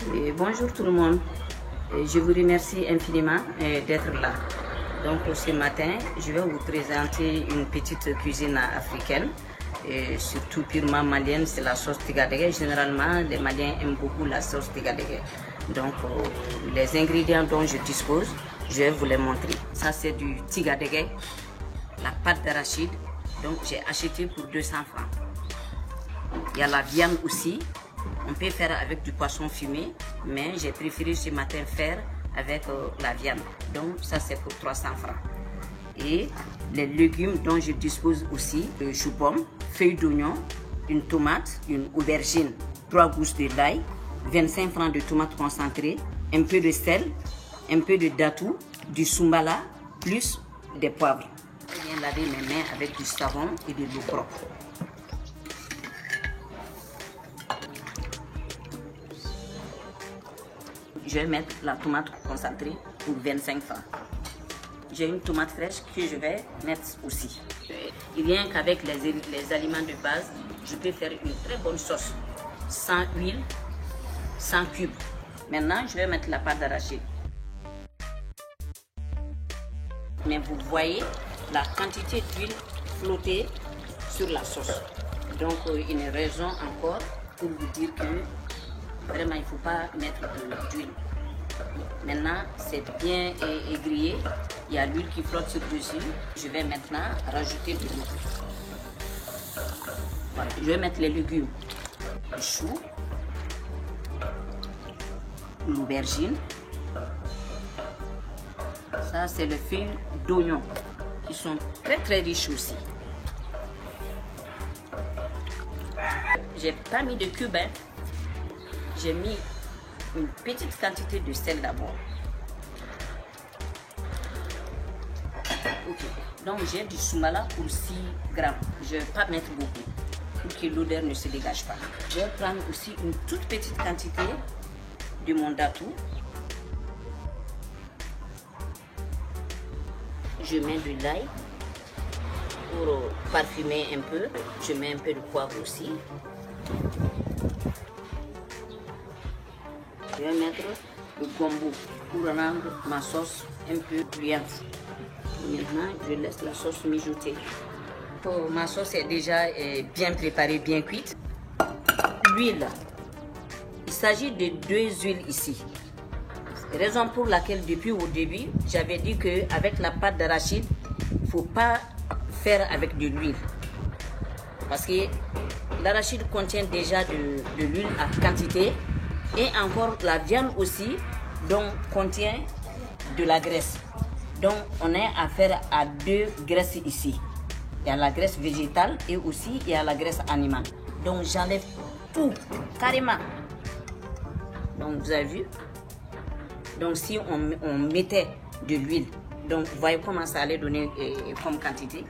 Et bonjour tout le monde, je vous remercie infiniment d'être là. Donc ce matin, je vais vous présenter une petite cuisine africaine, et surtout purement malienne, c'est la sauce tigadege. Généralement, les Maliens aiment beaucoup la sauce tigadege. Donc les ingrédients dont je dispose, je vais vous les montrer. Ça c'est du tigadege, la pâte d'arachide, donc j'ai acheté pour 200 francs. Il y a la viande aussi. On peut faire avec du poisson fumé, mais j'ai préféré ce matin faire avec la viande. Donc ça c'est pour 300 francs. Et les légumes dont je dispose aussi, le chou-pomme, feuilles d'oignon, une tomate, une aubergine, 3 gousses de l'ail, 25 francs de tomates concentrées, un peu de sel, un peu de datou, du soumbala, plus des poivres. Je viens laver mes mains avec du savon et de l'eau propre. Je vais mettre la tomate concentrée pour 25 francs. J'ai une tomate fraîche que je vais mettre aussi. Et rien qu'avec les aliments de base, je peux faire une très bonne sauce. Sans huile, sans cube. Maintenant, je vais mettre la pâte d'arachide. Mais vous voyez la quantité d'huile flottée sur la sauce. Donc, une raison encore pour vous dire que vraiment, il ne faut pas mettre d'huile. Maintenant, c'est bien grillé. Il y a l'huile qui flotte sur dessus. Je vais maintenant rajouter de l'eau. Voilà. Je vais mettre les légumes. Le chou, l'aubergine. Ça, c'est le feuilles d'oignon. Ils sont très riches aussi. J'ai pas mis de cube, hein. J'ai mis une petite quantité de sel d'abord. Ok. Donc j'ai du soumala pour 6 grammes. Je ne vais pas mettre beaucoup pour que l'odeur ne se dégage pas. Je vais prendre aussi une toute petite quantité de mon datou. Je mets de l'ail pour parfumer un peu. Je mets un peu de poivre aussi. Je vais mettre le gombo pour rendre ma sauce un peu brillante. Maintenant, je laisse la sauce mijoter. Ma sauce est déjà bien préparée, bien cuite. L'huile, il s'agit de 2 huiles ici. Raison pour laquelle depuis au début, j'avais dit qu'avec la pâte d'arachide, il ne faut pas faire avec de l'huile. Parce que l'arachide contient déjà de l'huile à quantité. Et encore la viande aussi, donc contient de la graisse. Donc on a affaire à 2 graisses ici. Il y a la graisse végétale et aussi il y a la graisse animale. Donc j'enlève tout, carrément. Donc vous avez vu. Donc si on mettait de l'huile, donc vous voyez comment ça allait donner comme quantité.